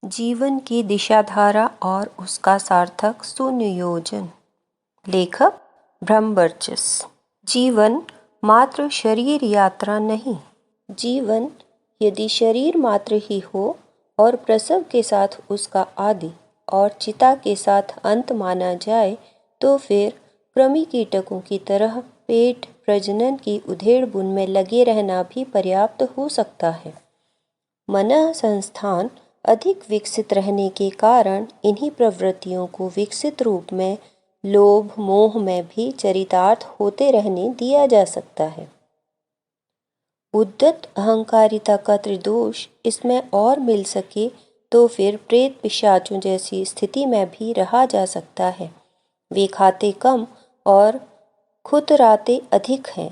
जीवन की दिशाधारा और उसका सार्थक सुनियोजन। लेखक ब्रह्मवर्चस। जीवन मात्र शरीर यात्रा नहीं। जीवन यदि शरीर मात्र ही हो और प्रसव के साथ उसका आदि और चिता के साथ अंत माना जाए तो फिर कृमि कीटकों की तरह पेट प्रजनन की उधेड़-बुन में लगे रहना भी पर्याप्त हो सकता है। मन संस्थान अधिक विकसित रहने के कारण इन्हीं प्रवृत्तियों को विकसित रूप में लोभ मोह में भी चरितार्थ होते रहने दिया जा सकता है। उद्धत अहंकारिता का त्रिदोष इसमें और मिल सके तो फिर प्रेत पिशाचों जैसी स्थिति में भी रहा जा सकता है। वे खाते कम और खुतराते अधिक हैं।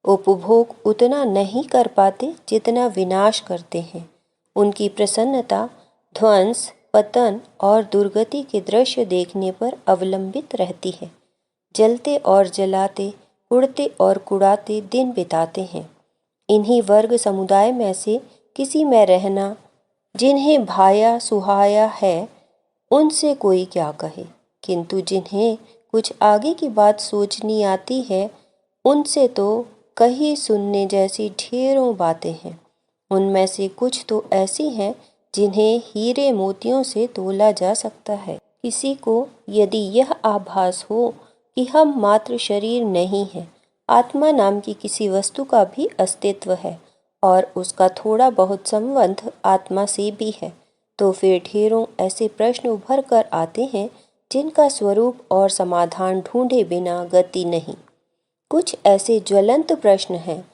उपभोग उतना नहीं कर पाते जितना विनाश करते हैं। उनकी प्रसन्नता ध्वंस पतन और दुर्गति के दृश्य देखने पर अवलंबित रहती है। जलते और जलाते उड़ते और कुड़ाते दिन बिताते हैं। इन्हीं वर्ग समुदाय में से किसी में रहना जिन्हें भाया सुहाया है उनसे कोई क्या कहे, किंतु जिन्हें कुछ आगे की बात सोचनी आती है उनसे तो कही सुनने जैसी ढेरों बातें हैं। उनमें से कुछ तो ऐसी हैं जिन्हें हीरे मोतियों से तोला जा सकता है। किसी को यदि यह आभास हो कि हम मात्र शरीर नहीं हैं, आत्मा नाम की किसी वस्तु का भी अस्तित्व है और उसका थोड़ा बहुत संबंध आत्मा से भी है, तो फिर ढेरों ऐसे प्रश्न उभर कर आते हैं जिनका स्वरूप और समाधान ढूंढे बिना गति नहीं। कुछ ऐसे ज्वलंत प्रश्न हैं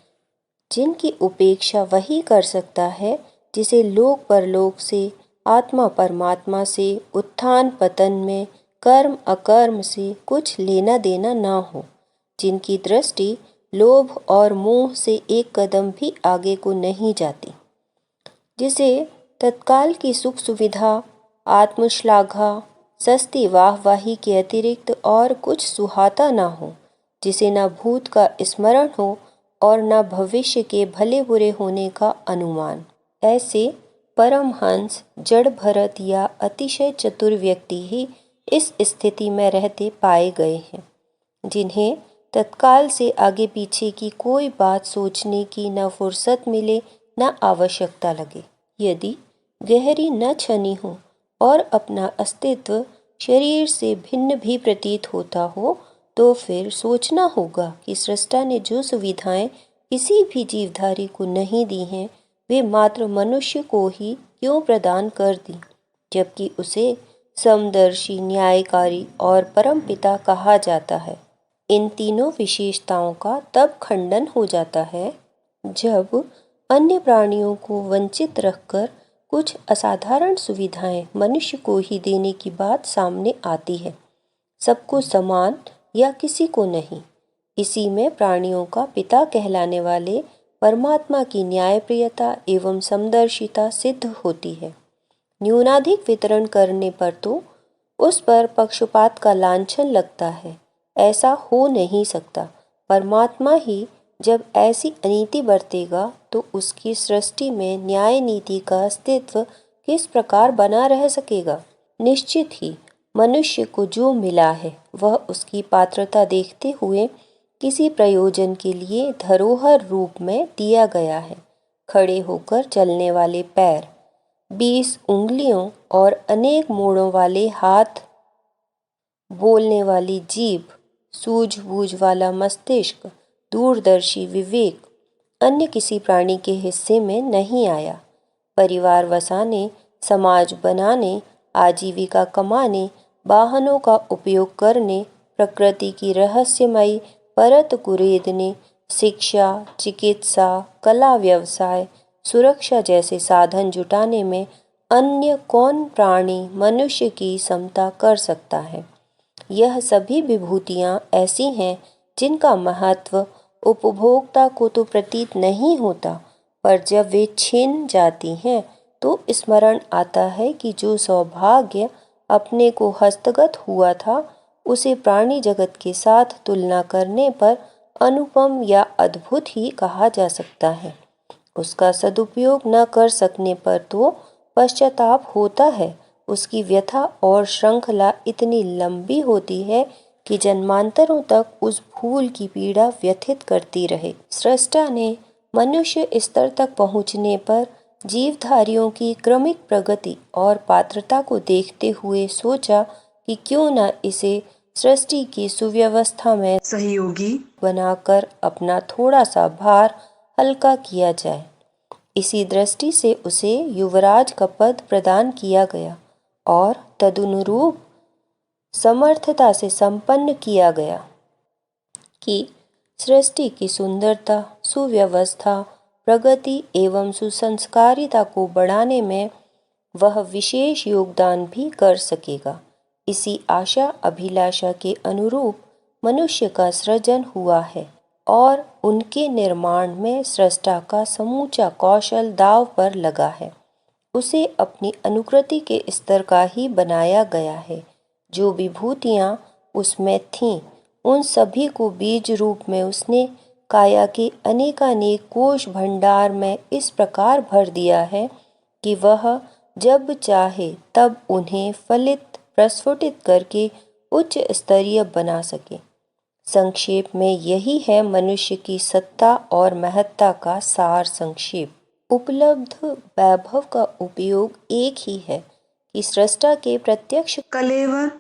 जिनकी उपेक्षा वही कर सकता है जिसे लोक परलोक से, आत्मा परमात्मा से, उत्थान पतन में, कर्म अकर्म से कुछ लेना देना ना हो, जिनकी दृष्टि लोभ और मोह से एक कदम भी आगे को नहीं जाती, जिसे तत्काल की सुख सुविधा, आत्मश्लाघा, सस्ती वाहवाही के अतिरिक्त और कुछ सुहाता ना हो, जिसे न भूत का स्मरण हो और न भविष्य के भले बुरे होने का अनुमान। ऐसे परमहंस जड़ भरत या अतिशय चतुर व्यक्ति ही इस स्थिति में रहते पाए गए हैं, जिन्हें तत्काल से आगे पीछे की कोई बात सोचने की न फुर्सत मिले न आवश्यकता लगे। यदि गहरी न छनी हो और अपना अस्तित्व शरीर से भिन्न भी प्रतीत होता हो तो फिर सोचना होगा कि सृष्टा ने जो सुविधाएं किसी भी जीवधारी को नहीं दी हैं वे मात्र मनुष्य को ही क्यों प्रदान कर दी, जबकि उसे समदर्शी, न्यायकारी और परमपिता कहा जाता है। इन तीनों विशेषताओं का तब खंडन हो जाता है जब अन्य प्राणियों को वंचित रखकर कुछ असाधारण सुविधाएं मनुष्य को ही देने की बात सामने आती है, सबको समान या किसी को नहीं। इसी में प्राणियों का पिता कहलाने वाले परमात्मा की न्यायप्रियता एवं समदर्शिता सिद्ध होती है। न्यूनाधिक वितरण करने पर तो उस पर पक्षपात का लांछन लगता है। ऐसा हो नहीं सकता। परमात्मा ही जब ऐसी अनीति बरतेगा तो उसकी सृष्टि में न्याय नीति का अस्तित्व किस प्रकार बना रह सकेगा। निश्चित ही मनुष्य को जो मिला है वह उसकी पात्रता देखते हुए किसी प्रयोजन के लिए धरोहर रूप में दिया गया है। खड़े होकर चलने वाले पैर, 20 उंगलियों और अनेक मोड़ों वाले हाथ, बोलने वाली जीभ, सूझबूझ वाला मस्तिष्क, दूरदर्शी विवेक अन्य किसी प्राणी के हिस्से में नहीं आया। परिवार वसाने, समाज बनाने, आजीविका कमाने, वाहनों का उपयोग करने, प्रकृति की रहस्यमयी परत कुरेदने, शिक्षा, चिकित्सा, कला, व्यवसाय, सुरक्षा जैसे साधन जुटाने में अन्य कौन प्राणी मनुष्य की समता कर सकता है। यह सभी विभूतियाँ ऐसी हैं जिनका महत्व उपभोक्ता को तो प्रतीत नहीं होता, पर जब वे छिन जाती हैं तो स्मरण आता है कि जो सौभाग्य अपने को हस्तगत हुआ था उसे प्राणी जगत के साथ तुलना करने पर अनुपम या अद्भुत ही कहा जा सकता है। उसका सदुपयोग न कर सकने पर तो पश्चाताप होता है, उसकी व्यथा और श्रृंखला इतनी लंबी होती है कि जन्मांतरों तक उस भूल की पीड़ा व्यथित करती रहे। सृष्टा ने मनुष्य स्तर तक पहुँचने पर जीवधारियों की क्रमिक प्रगति और पात्रता को देखते हुए सोचा कि क्यों न इसे सृष्टि की सुव्यवस्था में सहयोगी बनाकर अपना थोड़ा सा भार हल्का किया जाए। इसी दृष्टि से उसे युवराज का पद प्रदान किया गया और तदनुरूप समर्थता से संपन्न किया गया कि सृष्टि की सुंदरता, सुव्यवस्था, प्रगति एवं सुसंस्कारिता को बढ़ाने में वह विशेष योगदान भी कर सकेगा। इसी आशा अभिलाषा के अनुरूप मनुष्य का सृजन हुआ है और उनके निर्माण में सृष्टा का समूचा कौशल दांव पर लगा है। उसे अपनी अनुकृति के स्तर का ही बनाया गया है। जो विभूतियाँ उसमें थीं, उन सभी को बीज रूप में उसने काया के अनेकानेक कोश भंडार में इस प्रकार भर दिया है कि वह जब चाहे तब उन्हें फलित प्रस्फुटित करके उच्च स्तरीय बना सके। संक्षेप में यही है मनुष्य की सत्ता और महत्ता का सार संक्षेप। उपलब्ध वैभव का उपयोग एक ही है कि सृष्टा के प्रत्यक्ष कलेवर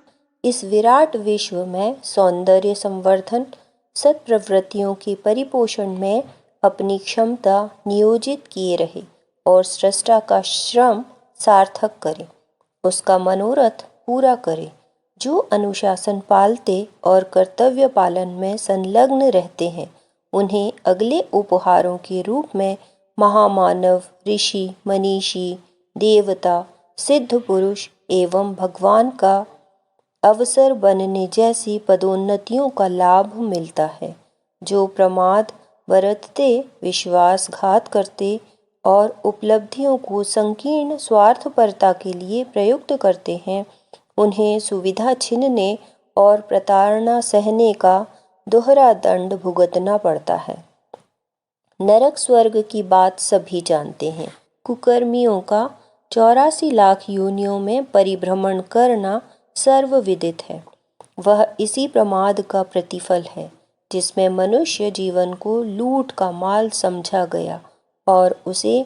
इस विराट विश्व में सौंदर्य संवर्धन, सत्प्रवृत्तियों के परिपोषण में अपनी क्षमता नियोजित किए रहे और सृष्टा का श्रम सार्थक करे, उसका मनोरथ पूरा करे। जो अनुशासन पालते और कर्तव्य पालन में संलग्न रहते हैं, उन्हें अगले उपहारों के रूप में महामानव, ऋषि, मनीषी, देवता, सिद्ध पुरुष एवं भगवान का अवसर बनने जैसी पदोन्नतियों का लाभ मिलता है। जो प्रमाद बरतते, विश्वासघात करते और उपलब्धियों को संकीर्ण स्वार्थपरता के लिए प्रयुक्त करते हैं, उन्हें सुविधा छीनने और प्रताड़ना सहने का दोहरा दंड भुगतना पड़ता है। नरक स्वर्ग की बात सभी जानते हैं। कुकर्मियों का 84 लाख योनियों में परिभ्रमण करना सर्वविदित है। वह इसी प्रमाद का प्रतिफल है जिसमें मनुष्य जीवन को लूट का माल समझा गया और उसे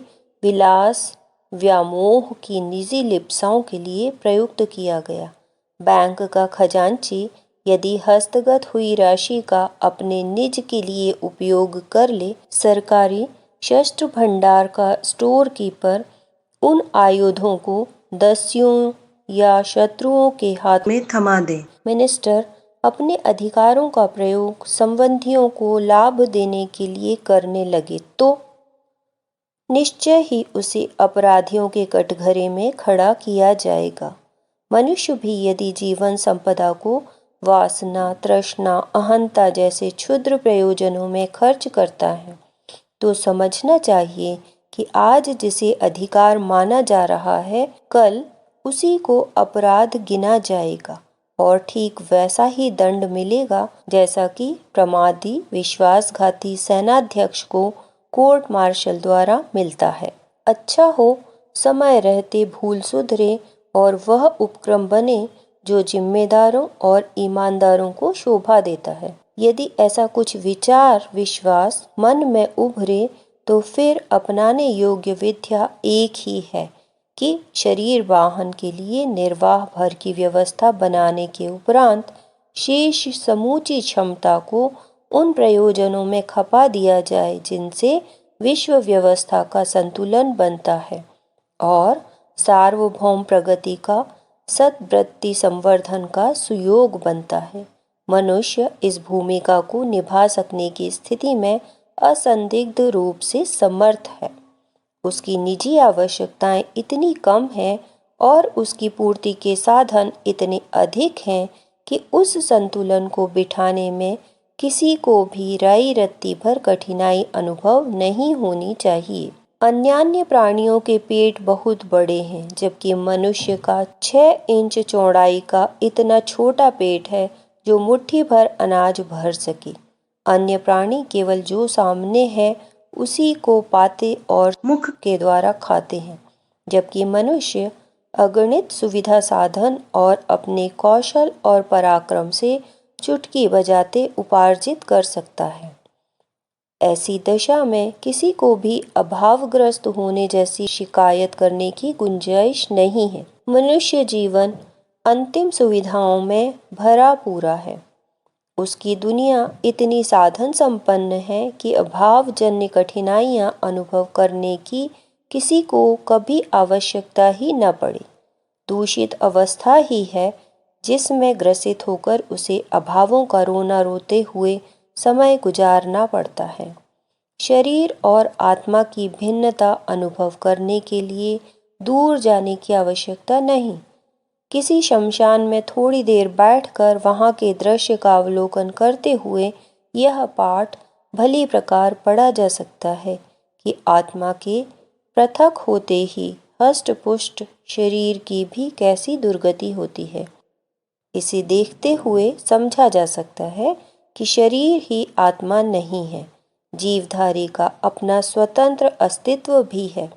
विलास, व्यामोह की निजी लिप्साओं के लिए प्रयुक्त किया गया। बैंक का खजांची यदि हस्तगत हुई राशि का अपने निज के लिए उपयोग कर ले, सरकारी शस्त्र भंडार का स्टोर कीपर उन आयुधों को दस्युओं या शत्रुओं के हाथ में थमा दे, मिनिस्टर अपने अधिकारों का प्रयोग संबंधियों को लाभ देने के लिए करने लगे, तो निश्चय ही उसे अपराधियों के कटघरे में खड़ा किया जाएगा। मनुष्य भी यदि जीवन संपदा को वासना, तृष्णा, अहंता जैसे क्षुद्र प्रयोजनों में खर्च करता है, तो समझना चाहिए कि आज जिसे अधिकार माना जा रहा है, कल उसी को अपराध गिना जाएगा और ठीक वैसा ही दंड मिलेगा जैसा कि प्रमादी विश्वासघाती सेनाध्यक्ष को कोर्ट मार्शल द्वारा मिलता है। अच्छा हो समय रहते भूल सुधरे और वह उपक्रम बने जो जिम्मेदारों और ईमानदारों को शोभा देता है। यदि ऐसा कुछ विचार विश्वास मन में उभरे तो फिर अपनाने योग्य विद्या एक ही है कि शरीर वाहन के लिए निर्वाह भर की व्यवस्था बनाने के उपरांत शेष समूची क्षमता को उन प्रयोजनों में खपा दिया जाए जिनसे विश्व व्यवस्था का संतुलन बनता है और सार्वभौम प्रगति का सद्वृत्ति संवर्धन का सुयोग बनता है। मनुष्य इस भूमिका को निभा सकने की स्थिति में असंदिग्ध रूप से समर्थ है। उसकी निजी आवश्यकताएं इतनी कम हैं और उसकी पूर्ति के साधन इतने अधिक हैं कि उस संतुलन को बिठाने में किसी को भी राई रत्ती भर कठिनाई अनुभव नहीं होनी चाहिए। अन्यान्य प्राणियों के पेट बहुत बड़े हैं, जबकि मनुष्य का 6 इंच चौड़ाई का इतना छोटा पेट है जो मुट्ठी भर अनाज भर सके। अन्य प्राणी केवल जो सामने है उसी को पाते और मुख के द्वारा खाते हैं, जबकि मनुष्य अगणित सुविधा साधन और अपने कौशल और पराक्रम से चुटकी बजाते उपार्जित कर सकता है। ऐसी दशा में किसी को भी अभावग्रस्त होने जैसी शिकायत करने की गुंजाइश नहीं है। मनुष्य जीवन अंतिम सुविधाओं में भरा पूरा है। उसकी दुनिया इतनी साधन संपन्न है कि अभावजन्य कठिनाइयां अनुभव करने की किसी को कभी आवश्यकता ही न पड़े। दूषित अवस्था ही है जिसमें ग्रसित होकर उसे अभावों का रोना रोते हुए समय गुजारना पड़ता है। शरीर और आत्मा की भिन्नता अनुभव करने के लिए दूर जाने की आवश्यकता नहीं। किसी शमशान में थोड़ी देर बैठकर वहां के दृश्य का अवलोकन करते हुए यह पाठ भली प्रकार पढ़ा जा सकता है कि आत्मा के पृथक होते ही हष्ट-पुष्ट शरीर की भी कैसी दुर्गति होती है। इसे देखते हुए समझा जा सकता है कि शरीर ही आत्मा नहीं है। जीवधारी का अपना स्वतंत्र अस्तित्व भी है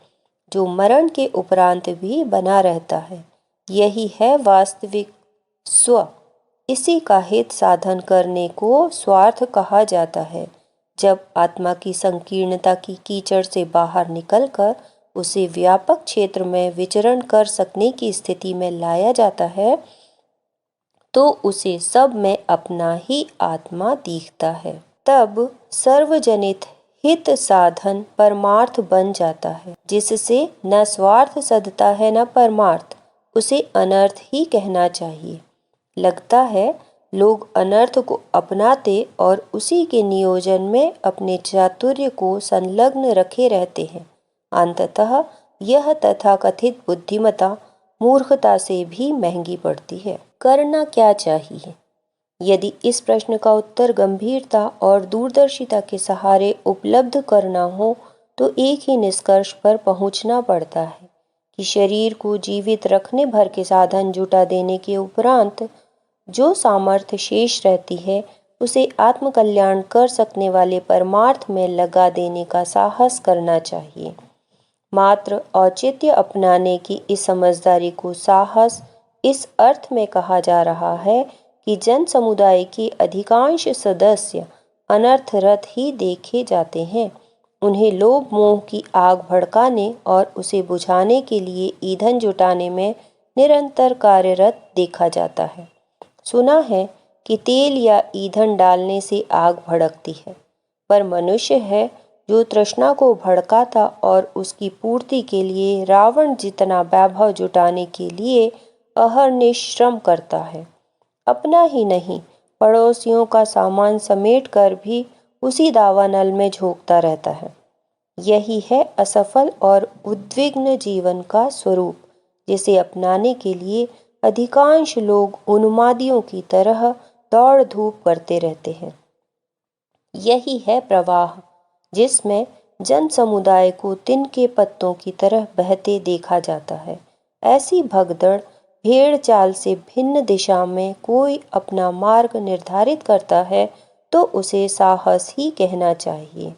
जो मरण के उपरांत भी बना रहता है। यही है वास्तविक स्व। इसी का हित साधन करने को स्वार्थ कहा जाता है। जब आत्मा की संकीर्णता की कीचड़ से बाहर निकलकर उसे व्यापक क्षेत्र में विचरण कर सकने की स्थिति में लाया जाता है तो उसे सब में अपना ही आत्मा दिखता है। तब सर्वजनित हित साधन परमार्थ बन जाता है, जिससे न स्वार्थ सदता है न परमार्थ। उसे अनर्थ ही कहना चाहिए। लगता है लोग अनर्थ को अपनाते और उसी के नियोजन में अपने चातुर्य को संलग्न रखे रहते हैं। अंततः यह तथाकथित बुद्धिमता मूर्खता से भी महंगी पड़ती है। करना क्या चाहिए? यदि इस प्रश्न का उत्तर गंभीरता और दूरदर्शिता के सहारे उपलब्ध करना हो तो एक ही निष्कर्ष पर पहुंचना पड़ता है कि शरीर को जीवित रखने भर के साधन जुटा देने के उपरांत जो सामर्थ्य शेष रहती है उसे आत्मकल्याण कर सकने वाले परमार्थ में लगा देने का साहस करना चाहिए। मात्र औचित्य अपनाने की इस समझदारी को साहस इस अर्थ में कहा जा रहा है कि जन समुदाय के अधिकांश सदस्य अनर्थरत ही देखे जाते हैं। उन्हें लोभ मोह की आग भड़काने और उसे बुझाने के लिए ईंधन जुटाने में निरंतर कार्यरत देखा जाता है। सुना है कि तेल या ईंधन डालने से आग भड़कती है, पर मनुष्य है जो तृष्णा को भड़काता और उसकी पूर्ति के लिए रावण जितना वैभव जुटाने के लिए अहर्निश श्रम करता है। अपना ही नहीं, पड़ोसियों का सामान समेट कर भी उसी दावानल में झोंकता रहता है। यही है असफल और उद्विग्न जीवन का स्वरूप, जिसे अपनाने के लिए अधिकांश लोग उन्मादियों की तरह दौड़ धूप करते रहते हैं। यही है प्रवाह, जिसमें जन समुदाय को तिनके पत्तों की तरह बहते देखा जाता है। ऐसी भगदड़ भेड़ चाल से भिन्न दिशा में कोई अपना मार्ग निर्धारित करता है तो उसे साहस ही कहना चाहिए।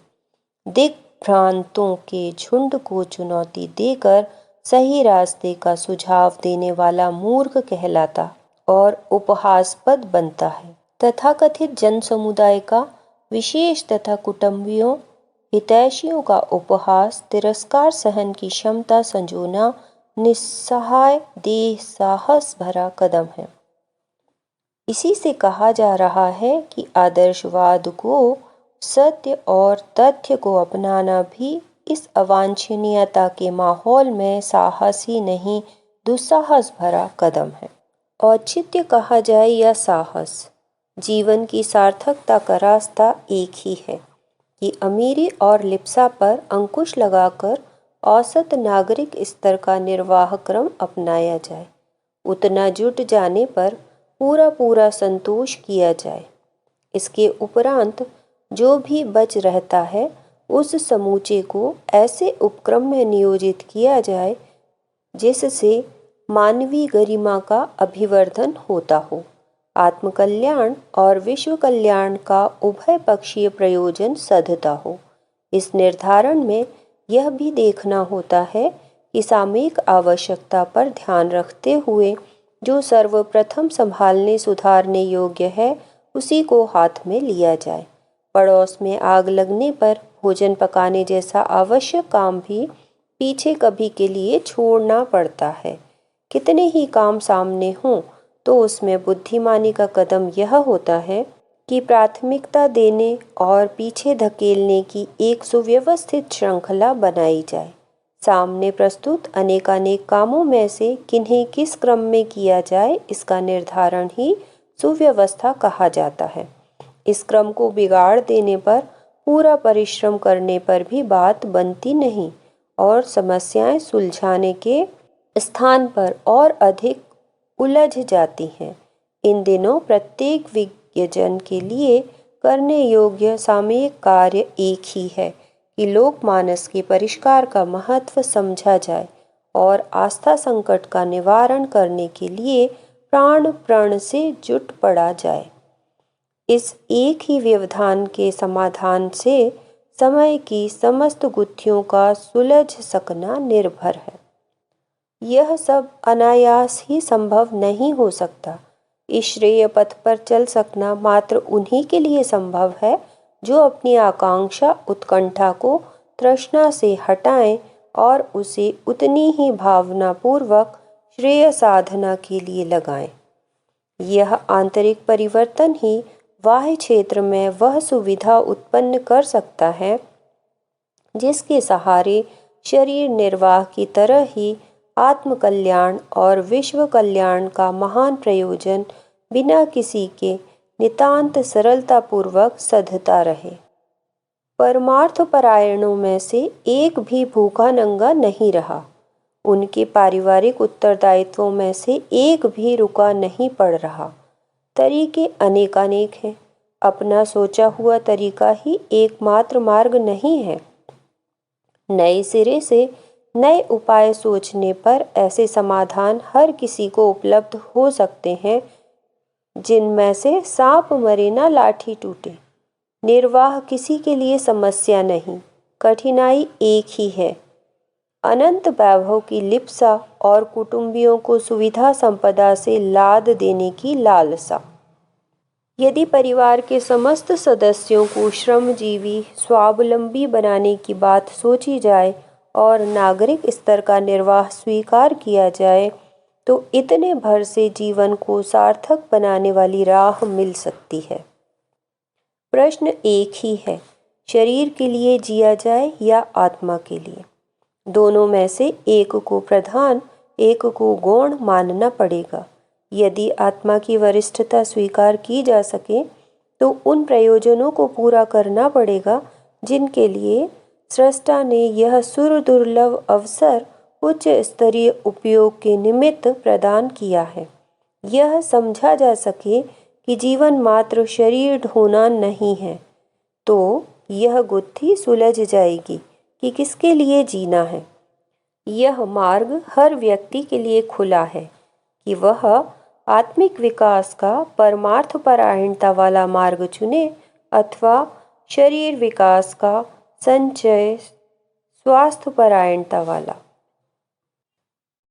दिग्भ्रांतों के झुंड को चुनौती देकर सही रास्ते का सुझाव देने वाला मूर्ख कहलाता और उपहासास्पद बनता है। तथाकथित जन समुदाय का विशेष तथा कुटुंबियों हितैषियों का उपहास तिरस्कार सहन की क्षमता संजोना निस्सहाय देह साहस भरा कदम है। इसी से कहा जा रहा है कि आदर्शवाद को सत्य और तथ्य को अपनाना भी इस अवांछनीयता के माहौल में साहस ही नहीं दुस्साहस भरा कदम है। औचित्य कहा जाए या साहस, जीवन की सार्थकता का रास्ता एक ही है कि अमीरी और लिप्सा पर अंकुश लगाकर औसत नागरिक स्तर का निर्वाह क्रम अपनाया जाए। उतना जुट जाने पर पूरा पूरा संतोष किया जाए। इसके उपरांत जो भी बच रहता है उस समूचे को ऐसे उपक्रम में नियोजित किया जाए जिससे मानवीय गरिमा का अभिवर्धन होता हो, आत्मकल्याण और विश्व कल्याण का उभय पक्षीय प्रयोजन सधता हो। इस निर्धारण में यह भी देखना होता है कि सामयिक आवश्यकता पर ध्यान रखते हुए जो सर्वप्रथम संभालने सुधारने योग्य है उसी को हाथ में लिया जाए। पड़ोस में आग लगने पर भोजन पकाने जैसा आवश्यक काम भी पीछे कभी के लिए छोड़ना पड़ता है। कितने ही काम सामने हों तो उसमें बुद्धिमानी का कदम यह होता है कि प्राथमिकता देने और पीछे धकेलने की एक सुव्यवस्थित श्रृंखला बनाई जाए। सामने प्रस्तुत अनेकानेक कामों में से किन्हें किस क्रम में किया जाए इसका निर्धारण ही सुव्यवस्था कहा जाता है। इस क्रम को बिगाड़ देने पर पूरा परिश्रम करने पर भी बात बनती नहीं और समस्याएं सुलझाने के स्थान पर और अधिक उलझ जाती हैं। इन दिनों प्रत्येक विज्ञजन के लिए करने योग्य सामयिक कार्य एक ही है कि लोकमानस के परिष्कार का महत्व समझा जाए और आस्था संकट का निवारण करने के लिए प्राण प्रण से जुट पड़ा जाए। इस एक ही व्यवधान के समाधान से समय की समस्त गुत्थियों का सुलझ सकना निर्भर है। यह सब अनायास ही संभव नहीं हो सकता। इस श्रेय पथ पर चल सकना मात्र उन्हीं के लिए संभव है जो अपनी आकांक्षा उत्कंठा को तृष्णा से हटाएं और उसे उतनी ही भावनापूर्वक श्रेय साधना के लिए लगाएं। यह आंतरिक परिवर्तन ही बाह्य क्षेत्र में वह सुविधा उत्पन्न कर सकता है जिसके सहारे शरीर निर्वाह की तरह ही आत्म कल्याण और विश्व कल्याण का महान प्रयोजन बिना किसी के नितांत सरलतापूर्वक सधता रहे। परमार्थ परायणों में से एक भी भूखा नंगा नहीं रहा। उनके पारिवारिक उत्तरदायित्वों में से एक भी रुका नहीं पड़ रहा। तरीके अनेकानेक हैं। अपना सोचा हुआ तरीका ही एकमात्र मार्ग नहीं है। नए सिरे से नए उपाय सोचने पर ऐसे समाधान हर किसी को उपलब्ध हो सकते हैं जिनमें से सांप मरे ना लाठी टूटे। निर्वाह किसी के लिए समस्या नहीं, कठिनाई एक ही है, अनंत वैभव की लिप्सा और कुटुंबियों को सुविधा संपदा से लाद देने की लालसा। यदि परिवार के समस्त सदस्यों को श्रमजीवी स्वावलंबी बनाने की बात सोची जाए और नागरिक स्तर का निर्वाह स्वीकार किया जाए तो इतने भर से जीवन को सार्थक बनाने वाली राह मिल सकती है। प्रश्न एक ही है, शरीर के लिए जिया जाए या आत्मा के लिए। दोनों में से एक को प्रधान एक को गौण मानना पड़ेगा। यदि आत्मा की वरिष्ठता स्वीकार की जा सके तो उन प्रयोजनों को पूरा करना पड़ेगा जिनके लिए सृष्टा ने यह सुरदुर्लभ अवसर उच्च स्तरीय उपयोग के निमित्त प्रदान किया है। यह समझा जा सके कि जीवन मात्र शरीर ढोना नहीं है तो यह गुत्थी सुलझ जाएगी कि किसके लिए जीना है। यह मार्ग हर व्यक्ति के लिए खुला है कि वह आत्मिक विकास का परमार्थ परायणता वाला मार्ग चुने अथवा शरीर विकास का संचय स्वास्थ्य परायणता वाला।